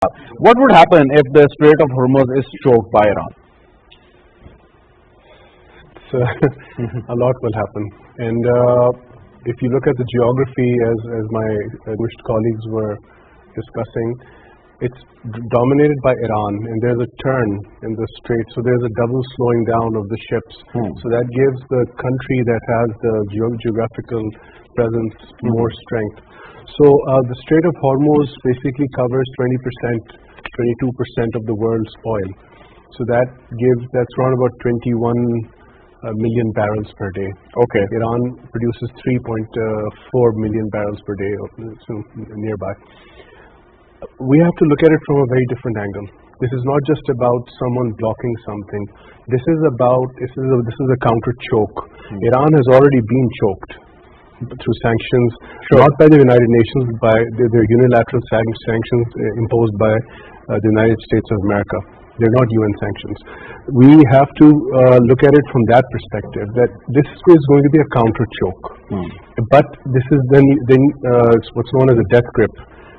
What would happen if the Strait of Hormuz is choked by Iran? So a lot will happen. And if you look at the geography, as my distinguished colleagues were discussing, it's dominated by Iran, and there's a turn in the strait, so there's a double slowing down of the ships. So that gives the country that has the geographical presence more strength. So the Strait of Hormuz basically covers 20%, 22% of the world's oil. So that's around about 21 million barrels per day. Okay. Iran produces 3.4 million barrels per day, so nearby. We have to look at it from a very different angle. This is not just about someone blocking something. This is a counter choke. Iran has already been choked through sanctions, not by the United Nations, by their unilateral sanctions imposed by the United States of America. They're not UN sanctions. We have to look at it from that perspective, that this is going to be a counter choke. But this is then it's what's known as a death grip.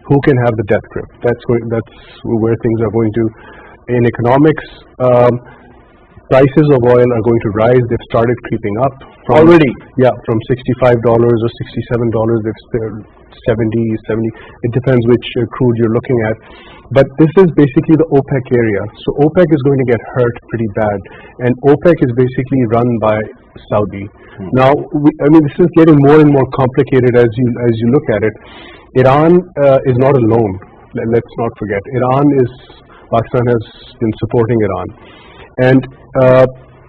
Who can have the death grip? That's where things are going to. In economics, prices of oil are going to rise. They've started creeping up. Already? Yeah, from $65 or $67, they've 70. It depends which crude you're looking at. But this is basically the OPEC area. So OPEC is going to get hurt pretty bad. And OPEC is basically run by Saudi. Now, this is getting more and more complicated as you look at it. Iran is not alone. Let's not forget. Pakistan has been supporting Iran. And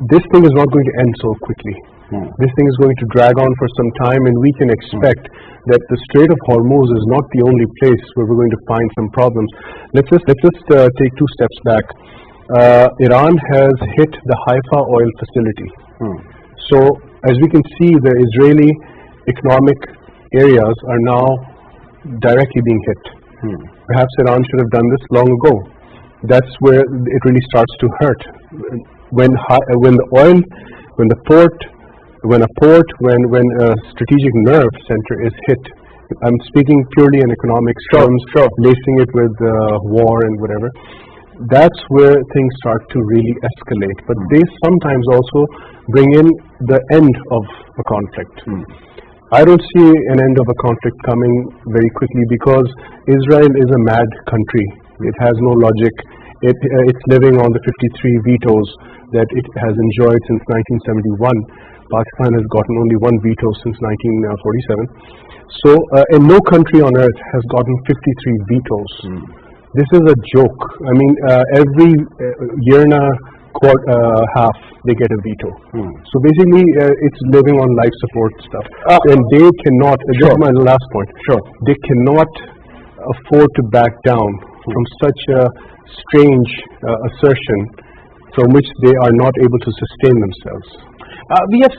this thing is not going to end so quickly. This thing is going to drag on for some time, and we can expect that the Strait of Hormuz is not the only place where we're going to find some problems. Let's just take 2 steps back. Iran has hit the Haifa oil facility. So as we can see, the Israeli economic areas are now directly being hit. Perhaps Iran should have done this long ago. That's where it really starts to hurt. When a strategic nerve center is hit, I'm speaking purely in economics terms, lacing it with war and whatever, that's where things start to really escalate. But they sometimes also bring in the end of a conflict. I don't see an end of a conflict coming very quickly, because Israel is a mad country. It has no logic. It's living on the 53 vetoes that it has enjoyed since 1971. Pakistan has gotten only 1 veto since 1947. So, and no country on earth has gotten 53 vetoes. This is a joke. Every year and a half they get a veto. So basically, it's living on life support stuff. And they cannot, this is my last point, they cannot afford to back down from such a strange assertion from which they are not able to sustain themselves. We have